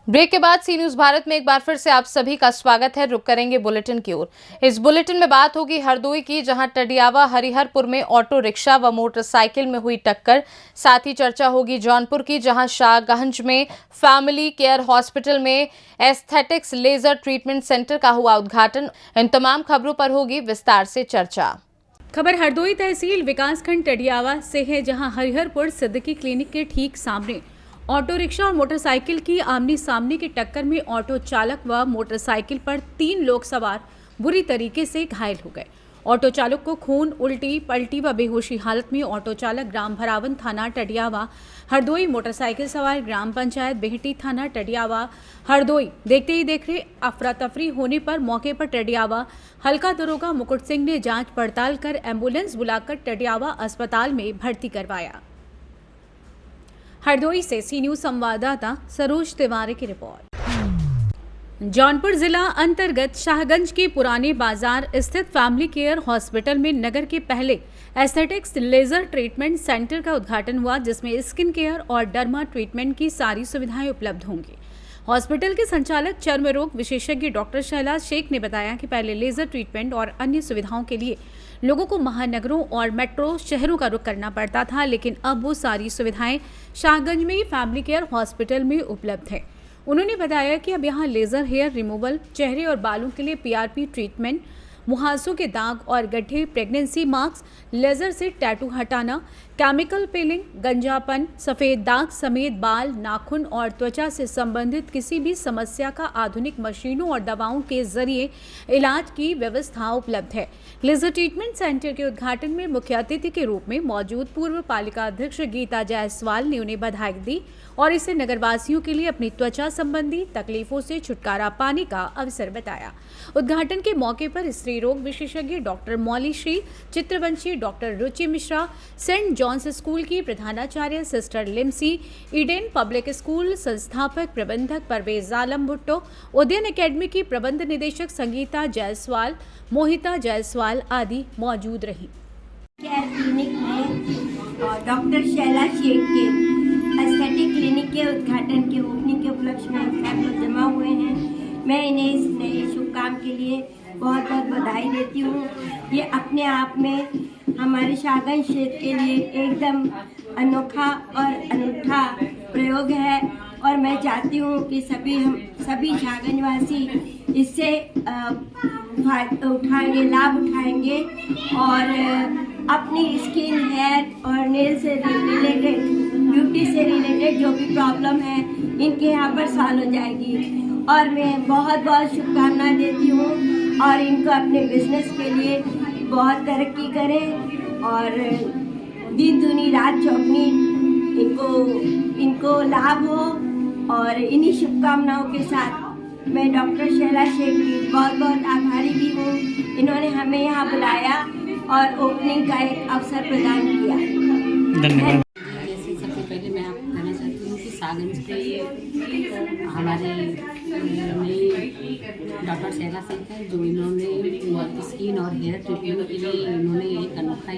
Break के बाद सी news Bharat में एक बार फिर से आप सभी का स्वागत है। रुक करेंगे बुलेटिन की ओर। इस बुलेटिन में बात होगी हरदोई की, जहां टडियावा हरिहरपुर में ऑटो रिक्शा व मोटरसाइकिल में हुई टक्कर। साथ ही चर्चा होगी जौनपुर की, जहां शाहगंज में फैमिली केयर हॉस्पिटल में एस्थेटिक्स लेजर ट्रीटमेंट सेंटर का हुआ उद्घाटन। इन तमाम खबरों पर होगी विस्तार से चर्चा। खबर हरदोई तहसील विकासखंड टडियावा से है, जहां हरिहरपुर सिद्दीकी क्लिनिक के ठीक सामने ऑटो रिक्शा और मोटरसाइकिल की आमने सामने की टक्कर में ऑटो चालक व मोटरसाइकिल पर 3 लोग सवार बुरी तरीके से घायल हो गए। ऑटो चालक को खून, उल्टी, पलटी व बेहोशी हालत में ऑटो चालक ग्राम भरावन थाना टडियावा हरदोई, मोटरसाइकिल सवार ग्राम पंचायत बेहटी थाना टडियावा हरदोई। देखते ही देखते अफरा तफरी होने पर मौके पर टडियावा हल्का दरोगा मुकुट सिंह ने जांच पड़ताल कर एम्बुलेंस बुलाकर टडियावा अस्पताल में भर्ती करवाया। हरदोई से सी न्यूज संवाददाता सरोज तिवारी की रिपोर्ट। जौनपुर जिला अंतर्गत शाहगंज के पुराने बाजार स्थित फैमिली केयर हॉस्पिटल में नगर के पहले एस्थेटिक्स लेजर ट्रीटमेंट सेंटर का उद्घाटन हुआ, जिसमें स्किन केयर और डर्मा ट्रीटमेंट की सारी सुविधाएं उपलब्ध होंगी। हॉस्पिटल के संचालक चर्म रोग विशेषज्ञ डॉक्टर शैलाज शेख ने बताया कि पहले लेजर ट्रीटमेंट और अन्य सुविधाओं के लिए लोगों को महानगरों और मेट्रो शहरों का रुख करना पड़ता था, लेकिन अब वो सारी सुविधाएं शाहगंज में ही फैमिली केयर हॉस्पिटल में उपलब्ध है। उन्होंने बताया कि अब यहाँ लेजर हेयर रिमूवल, चेहरे और बालों के लिए PRP ट्रीटमेंट, मुहासों के दाग और गड्ढे, प्रेगनेंसी मार्क्स, लेजर से टैटू हटाना, केमिकल पीलिंग, गंजापन, सफ़ेद दाग समेत बाल, नाखून और त्वचा से संबंधित किसी भी समस्या का आधुनिक मशीनों और दवाओं के जरिए इलाज की व्यवस्था उपलब्ध है। लेजर ट्रीटमेंट सेंटर के उद्घाटन में मुख्य अतिथि के रूप में मौजूद पूर्व पालिका अध्यक्ष गीता जायसवाल ने उन्हें बधाई दी और इसे नगरवासियों के लिए अपनी त्वचा संबंधी तकलीफों से छुटकारा पाने का अवसर बताया। उद्घाटन के मौके पर स्त्री रोग विशेषज्ञ डॉक्टर मौली Shri चित्रवंशी, doctor Ruchi Mishra, Saint Johns school की प्रधानाचार्य sister Limcee, Eden public school संस्थापक प्रबंधक परवेज आलम भुट्टो, उदयन एकेडमी की प्रबंध निदेशक संगीता जायसवाल, मोहिता जायसवाल आदि मौजूद रही। केयर क्लिनिक में डॉक्टर शैलाज शेख के एस्थेटिक क्लिनिक के उद्घाटन के ओपनिंग के उपलक्ष्य में सब लोग जमा हुए हैं। मैं इन्हें इस नए शुभ काम के लिए बहुत बहुत बधाई देती हूँ। ये अपने आप में हमारे शाहगंज क्षेत्र के लिए एकदम अनोखा और अनूठा प्रयोग है और मैं चाहती हूँ कि सभी शाहगंज वासी इससे लाभ उठाएंगे और अपनी स्किन, हेयर और नेल से रिलेटेड, ब्यूटी से रिलेटेड जो भी प्रॉब्लम है इनके यहाँ पर सॉल्व हो जाएगी। और मैं बहुत बहुत शुभकामनाएं देती हूँ और इनको अपने बिजनेस के लिए बहुत तरक्की करें और दिन दुनी रात चौगनी इनको लाभ हो। और इन्हीं शुभकामनाओं के साथ मैं डॉक्टर शैलाज शेख की बहुत बहुत आभारी भी हूँ। इन्होंने हमें यहाँ बुलाया और ओपनिंग का एक अवसर प्रदान किया। धन्यवाद। सबसे पहले मैं आपको कहना चाहती हूँ कि शाहगंज के हमारे डॉक्टर शैलाज शेख हैं, जो इन्होंने स्किन और हेयर ट्रीटमेंट के लिए इन्होंने एक अनोखा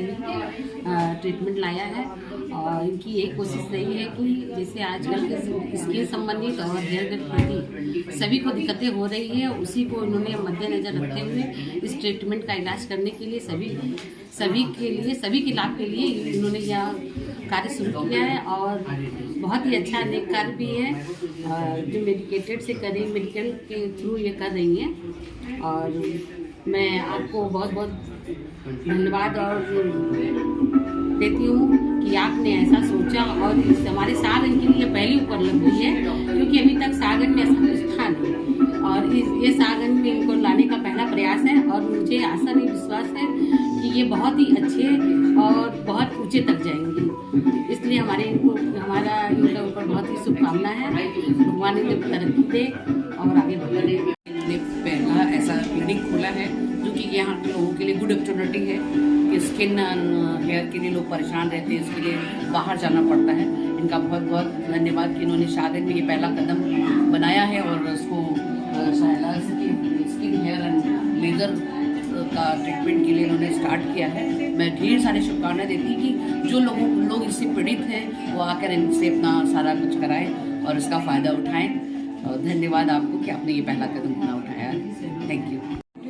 ट्रीटमेंट लाया है। और इनकी एक कोशिश रही है कि जैसे आजकल के स्किन संबंधित और हेयर के प्रति सभी को दिक्कतें हो रही है, उसी को इन्होंने मद्देनजर रखते हुए इस ट्रीटमेंट का इलाज करने के लिए सभी के लाभ के लिए इन्होंने यह कार्य शुरू किया है और बहुत ही अच्छा नेक कार्य भी है। जो मेडिकेटेड से मेडिकल के थ्रू ये कर रही हैं और मैं आपको बहुत बहुत धन्यवाद और देती हूँ कि आपने ऐसा सोचा और हमारे शाहगंज के लिए पहली उपलब्धि है, क्योंकि अभी तक शाहगंज में ऐसा कुछ था नहीं और ये शाहगंज में इनको लाने का पहला प्रयास है और मुझे आशा नहीं विश्वास है कि ये बहुत ही अच्छे और बहुत ऊंचे तक जाएंगे। इसलिए हमारा इनके ऊपर बहुत ही शुभकामना है। भगवान इन्हें तरक्की दे और आगे बढ़े। इन्होंने पहला ऐसा क्लिनिक खोला है जो कि यहाँ के लोगों के लिए गुड अपॉर्चुनिटी है कि स्किन हेयर के लिए लोग परेशान रहते हैं, इसके लिए बाहर जाना पड़ता है। इनका बहुत बहुत धन्यवाद कि इन्होंने शाहगंज में ये पहला कदम बनाया है और उसको स्किन हेयर एंड लेजर का ट्रीटमेंट के लिए इन्होंने स्टार्ट किया है। मैं ढेर सारी शुभकामनाएं देती कि जो लोग इससे पीड़ित हैं वो आकर इनसे अपना सारा कुछ कराएं और इसका फ़ायदा उठाएं। धन्यवाद आपको कि आपने ये पहला कदम उठाया। Thank you.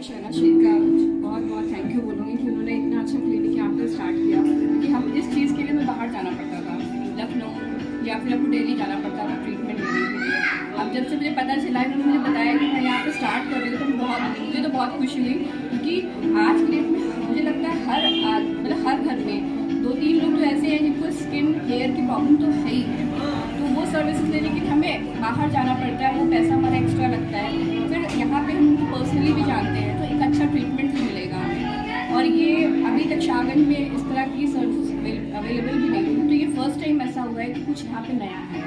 शैला शेख का बहुत बहुत थैंक यू बोलूँगी कि उन्होंने इतना अच्छा क्लिनिक यहाँ पे स्टार्ट किया, क्योंकि हम इस चीज़ के लिए मैं बाहर जाना पड़ता था, लखनऊ या फिर आपको दिल्ली जाना पड़ता था ट्रीटमेंट लेने के लिए। अब जब से मुझे पता चला, इन्होंने मुझे बताया कि मैं यहाँ पे स्टार्ट कर रही हूँ, तो मुझे तो बहुत खुशी हुई, क्योंकि आज के डेट में मुझे लगता है हर घर में 2-3 लोग तो ऐसे हैं जिनको स्किन हेयर की प्रॉब्लम तो है ही है, तो वो सर्विसेज लेने के लिए हमें बाहर जाना पड़ता है, वो पैसा हमारा एक्स्ट्रा लगता है। फिर यहाँ पे हम पर्सनली भी जानते हैं, तो एक अच्छा ट्रीटमेंट भी मिलेगा हमें। और ये अभी तक शाहगंज में इस तरह की सर्विस अवेलेबल भी नहीं थी, तो ये फर्स्ट टाइम ऐसा हुआ है कि कुछ यहाँ पे नया है,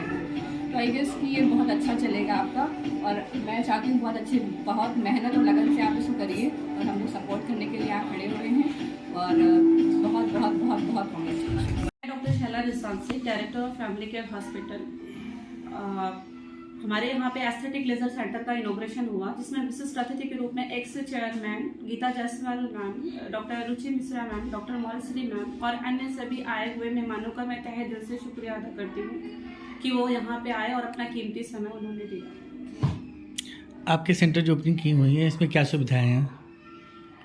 तो आई गेस कि ये बहुत अच्छा चलेगा आपका। और मैं चाहती हूँ बहुत मेहनत और लगन से आप इसको करिए, और हम लोग सपोर्ट करने के लिए यहाँ खड़े हुए हैं, और बहुत बहुत बहुत बहुत कांग्रेचुलेशन। डॉक्टर शैला रिसांसी, director of family care hospital. हमारे यहाँ पे एस्थेटिक लेजर सेंटर का इनॉग्रेशन हुआ, जिसमें विशिष्ट अतिथि के रूप में ex chairman Geeta Jaiswal ma'am, doctor Ruchi Mishra ma'am, doctor Maulshree ma'am और अन्य सभी आए हुए मेहमानों का मैं तहे दिल से शुक्रिया अदा करती हूँ कि वो यहाँ पे आए और अपना कीमती समय उन्होंने दिया। आपके सेंटर जो ओपनिंग की हुई है, इसमें क्या सुविधाएं हैं?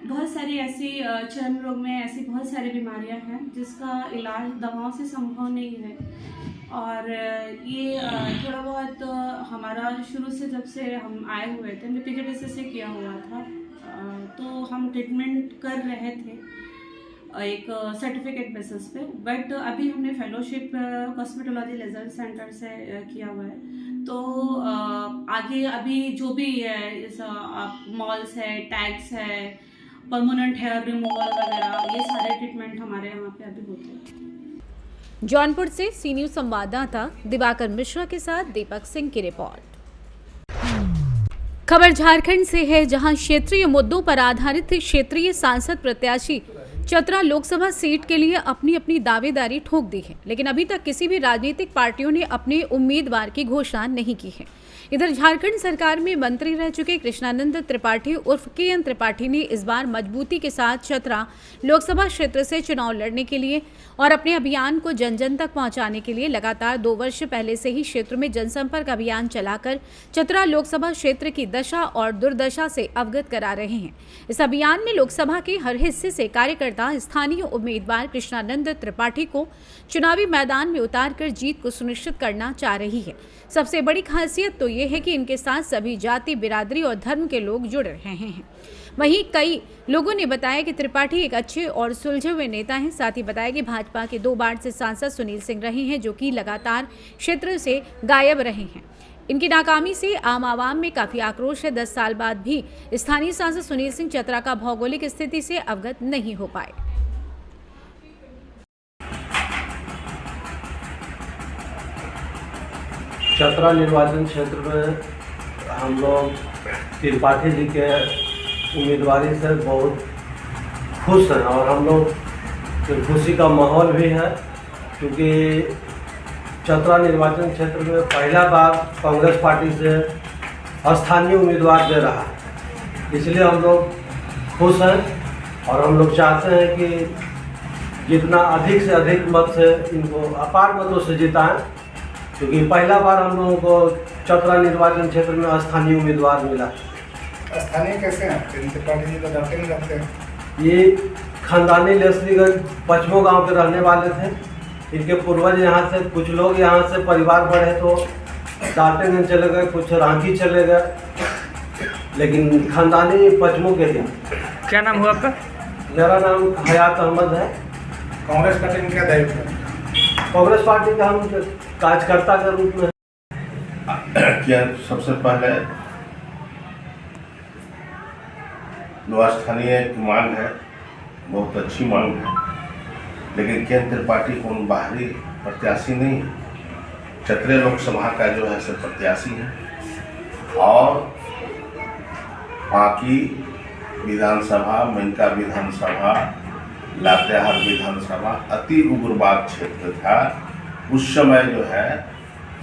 बहुत सारी ऐसी चर्म रोग में ऐसी बहुत सारी बीमारियां हैं जिसका इलाज दवाओं से संभव नहीं है, और ये थोड़ा बहुत हमारा शुरू से जब से हम आए हुए थे, हमने PGDCS से किया हुआ था, तो हम ट्रीटमेंट कर रहे थे एक सर्टिफिकेट बेसिस पे, बट अभी हमने फेलोशिप कॉस्मेटोलॉजी लेजर सेंटर से किया हुआ है। तो आगे अभी जो भी है मॉल्स है, टैग्स है, परमानेंट हेयर रिमूवल वगैरह, ये सारे ट्रीटमेंट हमारे यहाँ पे अभी होते हैं। जौनपुर से सी न्यूज़ संवाददाता दिवाकर मिश्रा के साथ दीपक सिंह की रिपोर्ट। खबर झारखंड से है, जहां क्षेत्रीय मुद्दों पर आधारित क्षेत्रीय सांसद प्रत्याशी चतरा लोकसभा सीट के लिए अपनी अपनी दावेदारी ठोक दी है, लेकिन अभी तक किसी भी राजनीतिक पार्टियों ने अपने उम्मीदवार की घोषणा नहीं की है। इधर झारखंड सरकार में मंत्री रह चुके कृष्णानंद त्रिपाठी उर्फ KN त्रिपाठी ने इस बार मजबूती के साथ चतरा लोकसभा क्षेत्र से चुनाव लड़ने के लिए और अपने अभियान को जन जन तक पहुंचाने के लिए लगातार 2 वर्ष पहले से ही क्षेत्र में जनसंपर्क अभियान चलाकर चतरा लोकसभा क्षेत्र की दशा और दुर्दशा से अवगत करा रहे हैं। इस अभियान में लोकसभा के हर हिस्से से कार्यकर्ता स्थानीय उम्मीदवार कृष्णानंद त्रिपाठी को चुनावी मैदान में उतारकर जीत को सुनिश्चित करना चाह रही है। सबसे बड़ी खासियत तो ये है कि इनके साथ सभी जाति, बिरादरी और धर्म के लोग जुड़ रहे हैं। वहीं कई लोगों ने बताया कि त्रिपाठी एक अच्छे और सुलझे हुए नेता हैं। साथ ही बताया कि भाजपा के 2 बार से सांसद सुनील सिंह रहे हैं, जो कि लगातार क्षेत्र से गायब रहे हैं। इनकी नाकामी से आम आवाम में काफी आक्रोश है। 10 साल बाद भी स्थानीय सांसद सुनील सिंह चतरा का भौगोलिक स्थिति से अवगत नहीं हो पाए। चतरा निर्वाचन क्षेत्र में हम लोग त्रिपाठी जी के उम्मीदवारी से बहुत खुश हैं, और हम लोग खुशी का माहौल भी है, क्योंकि चतरा निर्वाचन क्षेत्र में पहला बार कांग्रेस पार्टी से स्थानीय उम्मीदवार दे रहा है, इसलिए हम लोग खुश हैं। और हम लोग चाहते हैं कि जितना अधिक से अधिक मत से इनको अपार मतों से जिताएं, क्योंकि पहला बार हम लोगों को चतरा निर्वाचन क्षेत्र में स्थानीय उम्मीदवार मिला। स्थानीय कैसे हैं? त्रिपाठी जी तो जाते नहीं रहते हैं। ये खानदानी लेसलीगंज पश्चिमों गांव के रहने वाले थे। इनके पूर्वज यहाँ से, कुछ लोग यहाँ से परिवार बढ़े तो दाल्टनगंज चले गए, कुछ रांची चले गए, लेकिन खानदानी पश्चिमों के थे। क्या नाम हुआ आपका? मेरा नाम हयात अहमद है। कांग्रेस पार्टी में क्या दायित्व है? कांग्रेस पार्टी का हम कार्यकर्ता के रूप में क्या सबसे पहले जो स्थानीय मांग है, बहुत अच्छी मांग है, लेकिन केंद्र त्रिपाठी कौन बाहरी प्रत्याशी नहीं है, चतरे लोकसभा का जो है सो प्रत्याशी है। और बाकी विधानसभा, मेनका विधानसभा, लातेहार विधानसभा अति उग्रवाद क्षेत्र था। उस समय जो है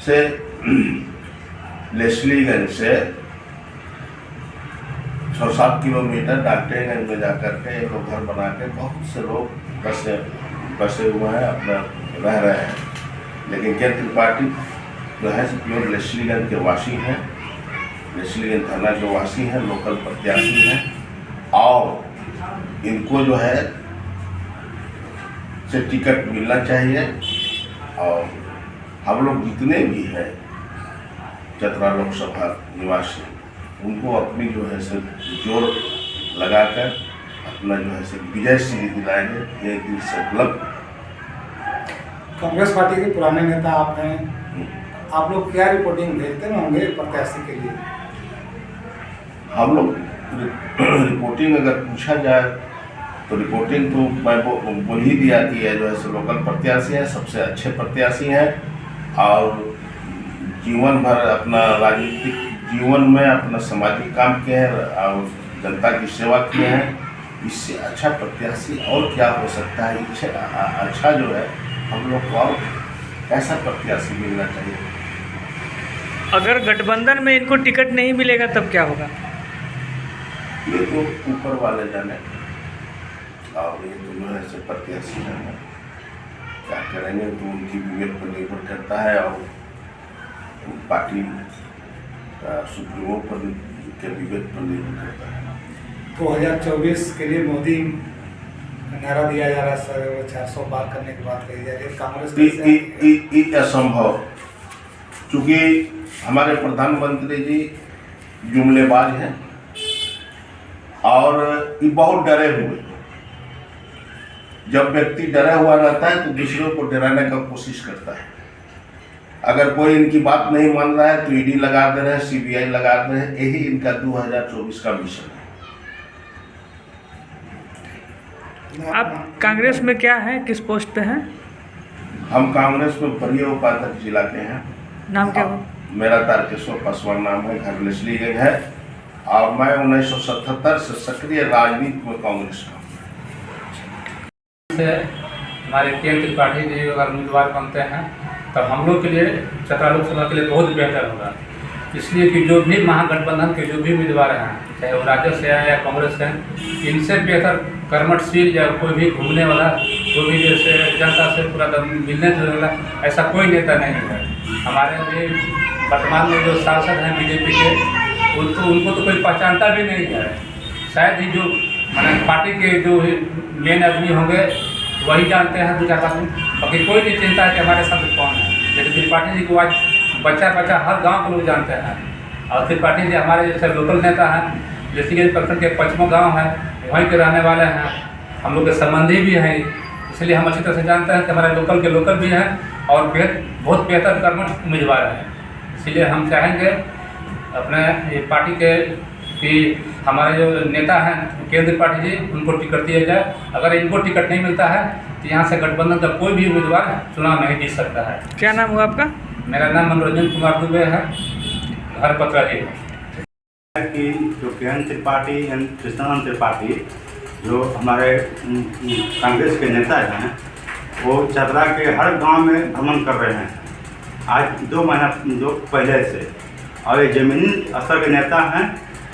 से लेसलीगंज से 6-7 किलोमीटर डाल्टनगंज में जाकर के एक घर बना के बहुत से लोग बसे हुए हैं, अपना रह रहे हैं। लेकिन केंद्र त्रिपाठी जो है प्योर लेसलीगंज के वासी हैं, इसलिए थाना के वासी हैं, लोकल प्रत्याशी हैं और इनको जो है से टिकट मिलना चाहिए। और हम लोग जितने भी हैं चतरा लोकसभा निवासी, उनको अपनी जो है से जोर लगाकर अपना जो है से विजय श्री दिलाएंगे, ये दिल से उपलब्ध। कांग्रेस पार्टी के पुराने नेता आप हैं, आप लोग क्या रिपोर्टिंग भेजते ना होंगे प्रत्याशी के लिए? हम लोग रिपोर्टिंग अगर पूछा जाए तो रिपोर्टिंग तो मैं बोल ही दिया कि ये जो है लोकल प्रत्याशी हैं, सबसे अच्छे प्रत्याशी हैं और जीवन भर अपना राजनीतिक जीवन में अपना सामाजिक काम किए हैं और जनता की सेवा किए हैं। इससे अच्छा प्रत्याशी और क्या हो सकता है? इससे अच्छा जो है हम लोग को और ऐसा प्रत्याशी मिलना चाहिए। अगर गठबंधन में इनको टिकट नहीं मिलेगा तब क्या होगा? ये तो ऊपर वाले जाने और ये तो जो है से प्रत्याशी जाने क्या करेंगे तो उनकी विवेक पर निर्भर करता है और पार्टी सुप्रीमो पर के विवेक पर निर्भर करता है। 2024 के लिए मोदी नारा दिया जा रहा है, 400 पार करने की बात कही जा रही है। कांग्रेस असंभव, चूँकि हमारे प्रधानमंत्री जी जुमलेबाज हैं और ये बहुत डरे हुए। जब व्यक्ति डरा हुआ रहता है तो दूसरों को डराने का कोशिश करता है। अगर कोई इनकी बात नहीं मान रहा है तो ईडी लगा दे रहे हैं, सीबीआई लगा दे रहे हैं। यही इनका 2024 का मिशन है। आप कांग्रेस में क्या हैं, किस पोस्ट पे हैं? हम कांग्रेस में वरीय उपाध्यक्ष जिला के हैं। नाम क्या हो? मेरा तारकेश्वर पासवान नाम है, घर लेस्लीगंज है और मैं 1977 से सक्रिय राजनीति में कांग्रेस का हमारे केंद्र त्रिपाठी जी अगर उम्मीदवार बनते हैं तब हम लोग के लिए चतरा लोकसभा के लिए बहुत बेहतर होगा। इसलिए कि जो भी महागठबंधन के जो भी उम्मीदवार हैं, चाहे वो राजद से हैं या कांग्रेस हैं, इनसे बेहतर कर्मठशील या कोई भी घूमने वाला, कोई भी जैसे जनता से पूरा मिलने जुलने वाला ऐसा कोई नेता नहीं है। हमारे भी वर्तमान में जो सांसद हैं बीजेपी के, उनको तो कोई पहचानता भी नहीं है। शायद ही जो पार्टी के जो मेन आदमी होंगे वही जानते हैं, 2-4 आदमी, बाकी कोई नहीं चिंता है कि हमारे साथ कौन है। लेकिन त्रिपाठी जी को आज बच्चा हर गांव के लोग जानते हैं और त्रिपाठी जी हमारे जैसे लोकल नेता हैं। जैसे प्रखंड के 55 गाँव हैं, वहीं के रहने वाले हैं, हम लोग के संबंधी भी हैं, इसलिए हम अच्छी तरह से जानते हैं कि हमारे लोकल के लोकल भी हैं और बहुत बेहतर कर्मठ उम्मीदवार हैं। इसलिए हम चाहेंगे अपने ये पार्टी के कि हमारे जो नेता हैं केंद्र पार्टी जी, उनको टिकट दिया जाए। अगर इनको टिकट नहीं मिलता है तो यहाँ से गठबंधन का कोई भी उम्मीदवार चुनाव नहीं जीत सकता है। क्या नाम हुआ आपका? मेरा नाम मनोरंजन कुमार दुबे है, घर पतराजी है। कि जो केंद्र त्रिपाठी एंड कृष्णानंद त्रिपाठी जो हमारे कांग्रेस के नेता हैं, वो चतरा के हर गांव में भ्रमण कर रहे हैं आज 2 महीना पहले से। और ये जमीनी स्तर के नेता हैं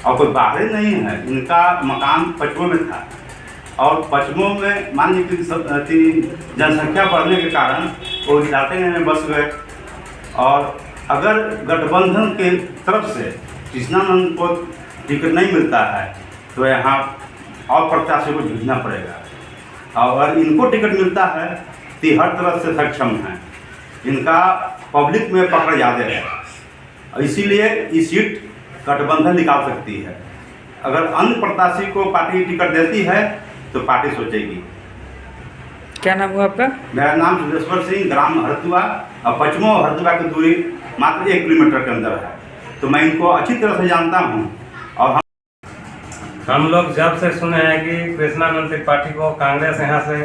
और कोई बाहरी नहीं है। इनका मकान पचमों में था और पचमों में मान लीजिए कि जनसंख्या बढ़ने के कारण वो इलाके में बस गए। और अगर गठबंधन के तरफ से कृष्णानंद को टिकट नहीं मिलता है तो यहाँ और प्रत्याशी को जूझना पड़ेगा। और अगर इनको टिकट मिलता है तो हर तरफ से सक्षम है, इनका पब्लिक में पकड़ ज़्यादा है, इसीलिए ये सीट गठबंधन निकाल सकती है। अगर अन्य प्रत्याशी को पार्टी टिकट देती है तो पार्टी सोचेगी। क्या नाम हुआ आपका? मेरा नाम सुरेश्वर सिंह, ग्राम हरदुआ और पचमो हरदुआ की दूरी मात्र 1 किलोमीटर के अंदर है, तो मैं इनको अच्छी तरह से जानता हूँ। और हम लोग जब से सुने हैं कि कृष्णानंद त्रिपाठी को कांग्रेस यहाँ से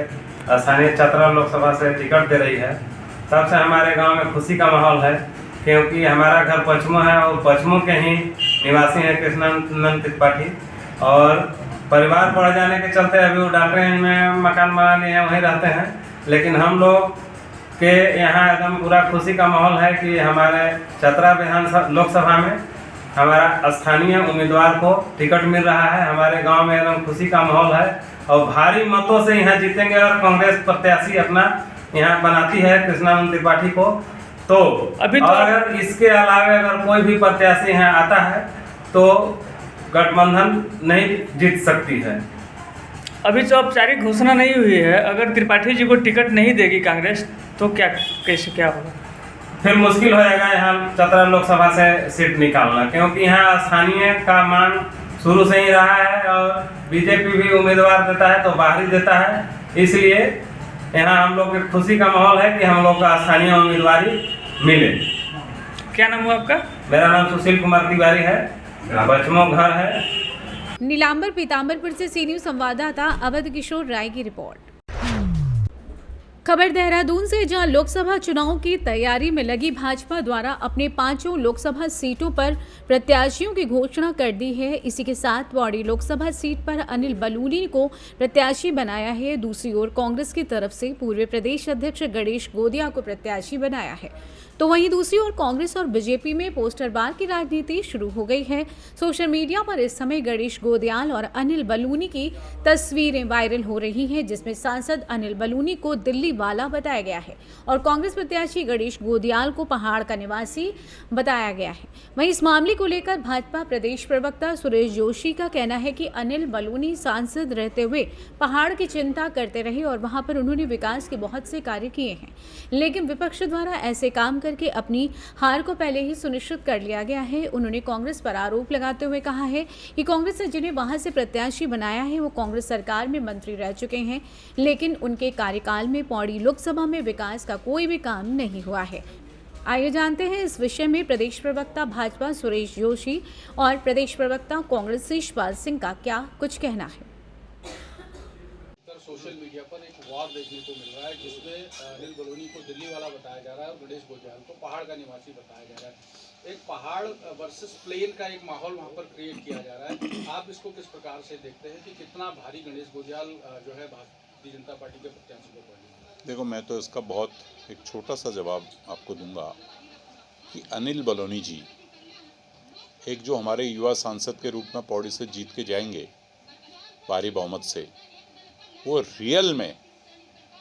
स्थानीय चतरा लोकसभा से टिकट दे रही है, तब से हमारे गांव में खुशी का माहौल है, क्योंकि हमारा घर पचमो है और पचमो के ही निवासी हैं कृष्णानंद त्रिपाठी। और परिवार बढ़ जाने के चलते अभी वो डालटन में मकान बना लिए हैं, वहीं रहते हैं। लेकिन हम लोग के यहाँ एकदम पूरा खुशी का माहौल है कि हमारे चतरा विधानसभा लोकसभा में हमारा स्थानीय उम्मीदवार को टिकट मिल रहा है। हमारे गांव में एकदम खुशी का माहौल है और भारी मतों से यहाँ जीतेंगे। और कांग्रेस प्रत्याशी अपना यहाँ बनाती है कृष्णानंद त्रिपाठी को, तो अभी तो अगर इसके अलावा अगर कोई भी प्रत्याशी यहाँ आता है तो गठबंधन नहीं जीत सकती है। अभी तो औपचारिक घोषणा नहीं हुई है, अगर त्रिपाठी जी को टिकट नहीं देगी कांग्रेस तो क्या होगा? फिर मुश्किल हो जाएगा यहाँ चतरा लोकसभा से सीट निकालना, क्योंकि यहाँ स्थानीय का मान शुरू से ही रहा है और बीजेपी भी उम्मीदवार देता है तो बाहरी देता है, इसलिए यहाँ हम लोग की खुशी का माहौल है कि हम लोग का स्थानीय उम्मीदवारी मिले। क्या नाम हुआ आपका? मेरा नाम सुशील कुमार तिवारी है, बचमो घर है। नीलांबर पीताम्बरपुर से सी न्यूज़ संवाददाता अवध किशोर राय की रिपोर्ट। खबर देहरादून से, जहां लोकसभा चुनाव की तैयारी में लगी भाजपा द्वारा अपने 5 लोकसभा सीटों पर प्रत्याशियों की घोषणा कर दी है। इसी के साथ पौड़ी लोकसभा सीट पर अनिल बलूनी को प्रत्याशी बनाया है। दूसरी ओर कांग्रेस की तरफ से पूर्व प्रदेश अध्यक्ष गणेश गोदिया को प्रत्याशी बनाया है। तो वहीं दूसरी ओर कांग्रेस और बीजेपी में पोस्टरबार की राजनीति शुरू हो गई है। सोशल मीडिया पर इस समय गणेश गोदियाल और अनिल बलूनी की तस्वीरें वायरल हो रही हैं, जिसमें सांसद अनिल बलूनी को दिल्ली वाला बताया गया है और कांग्रेस प्रत्याशी गणेश गोदियाल को पहाड़ का निवासी बताया गया है। वहीं इस मामले को लेकर भाजपा प्रदेश प्रवक्ता सुरेश जोशी का कहना है कि अनिल बलूनी सांसद रहते हुए पहाड़ की चिंता करते रहे और वहां पर उन्होंने विकास के बहुत से कार्य किए हैं, लेकिन विपक्ष द्वारा ऐसे काम करके अपनी हार को पहले ही सुनिश्चित कर लिया गया है। उन्होंने कांग्रेस पर आरोप लगाते हुए कहा है कि कांग्रेस ने जिन्हें वहां से प्रत्याशी बनाया है वो कांग्रेस सरकार में मंत्री रह चुके हैं, लेकिन उनके कार्यकाल में पौड़ी लोकसभा में विकास का कोई भी काम नहीं हुआ है। आइए जानते हैं इस विषय में प्रदेश प्रवक्ता भाजपा सुरेश जोशी और प्रदेश प्रवक्ता कांग्रेस शिषपाल सिंह का क्या कुछ कहना है। सोशल मीडिया पर एक वार देखने को मिल रहा है, जिसमें अनिल बलूनी को दिल्ली वाला बताया जा रहा है और गणेश गोदियाल को पहाड़ का निवासी बताया जा रहा है। एक पहाड़ वर्सेस प्लेन का एक माहौल वहां पर क्रिएट किया जा रहा है। आप इसको किस प्रकार से देखते हैं कि कितना भारी गणेश गोदियाल जो है भारतीय जनता पार्टी के प्रत्याशी को पड़ेगा? देखो, मैं तो इसका बहुत एक छोटा सा जवाब आपको दूंगा कि अनिल बलूनी जी एक जो हमारे युवा सांसद के रूप में पौड़ी से जीत के जाएंगे भारी बहुमत से, वो रियल में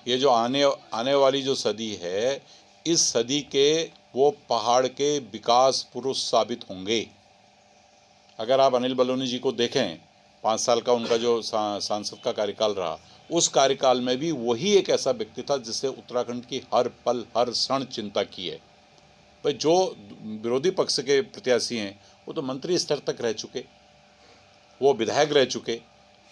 ये जो आने वाली जो सदी है, इस सदी के वो पहाड़ के विकास पुरुष साबित होंगे। अगर आप अनिल बलूनी जी को देखें, 5 साल का उनका जो सांसद का कार्यकाल रहा, उस कार्यकाल में भी वही एक ऐसा व्यक्ति था जिससे उत्तराखंड की हर पल हर क्षण चिंता की है। भाई, जो विरोधी पक्ष के प्रत्याशी हैं वो तो मंत्री स्तर तक रह चुके, वो विधायक रह चुके।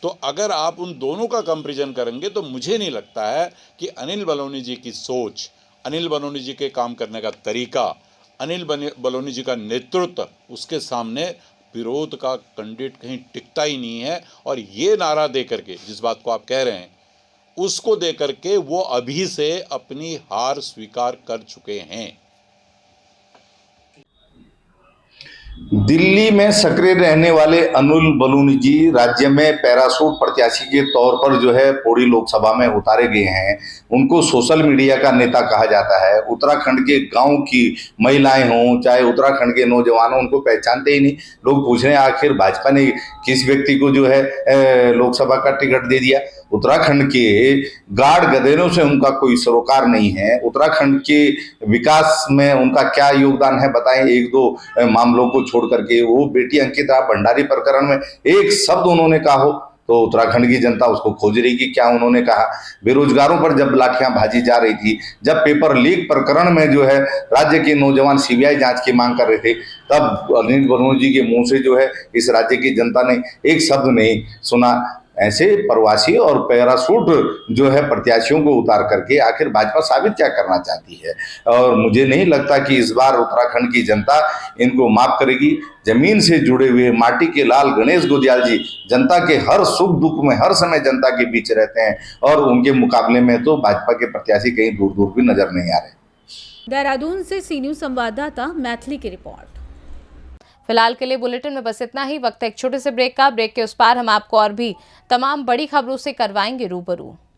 तो अगर आप उन दोनों का कंपैरिजन करेंगे तो मुझे नहीं लगता है कि अनिल बलूनी जी की सोच, अनिल बलूनी जी के काम करने का तरीका, अनिल बलूनी जी का नेतृत्व, उसके सामने विरोध का कैंडिडेट कहीं टिकता ही नहीं है। और ये नारा दे करके, जिस बात को आप कह रहे हैं, उसको दे करके वो अभी से अपनी हार स्वीकार कर चुके हैं। दिल्ली में सक्रिय रहने वाले अनिल बलूनी जी राज्य में पैराशूट प्रत्याशी के तौर पर जो है पौड़ी लोकसभा में उतारे गए हैं। उनको सोशल मीडिया का नेता कहा जाता है। उत्तराखंड के गांव की महिलाएं हों चाहे उत्तराखंड के नौजवान हों, उनको पहचानते ही नहीं। लोग पूछ रहे हैं आखिर भाजपा ने किस व्यक्ति को जो है लोकसभा का टिकट दे दिया। उत्तराखंड के गाढ़ गदेरों से उनका कोई सरोकार नहीं है। उत्तराखंड के विकास में उनका क्या योगदान है बताएं, 1-2 मामलों को छोड़ करके। वो बेटी अंकिता भंडारी प्रकरण में एक शब्द उन्होंने कहा हो तो उत्तराखंड की जनता उसको खोज रही कि क्या उन्होंने कहा। बेरोजगारों पर जब लाठियां भाजी जा रही थी, जब पेपर लीक प्रकरण में जो है राज्य के नौजवान सीबीआई जांच की मांग कर रहे थे, तब अनिल बलूनी जी के मुंह से जो है इस राज्य की जनता ने एक शब्द नहीं सुना। ऐसे प्रवासी और पैराशूट जो है प्रत्याशियों को उतार करके आखिर भाजपा साबित क्या करना चाहती है। और मुझे नहीं लगता कि इस बार उत्तराखंड की जनता इनको माफ करेगी। जमीन से जुड़े हुए माटी के लाल गणेश गोदियाल जी जनता के हर सुख दुख में हर समय जनता के बीच रहते हैं और उनके मुकाबले में तो भाजपा के प्रत्याशी कहीं दूर दूर भी नजर नहीं आ रहे। देहरादून से सी न्यूज़ संवाददाता मैथिली की रिपोर्ट। फिलहाल के लिए बुलेटिन में बस इतना ही। वक्त है एक छोटे से ब्रेक का। ब्रेक के उस पार हम आपको और भी तमाम बड़ी खबरों से करवाएंगे रूबरू।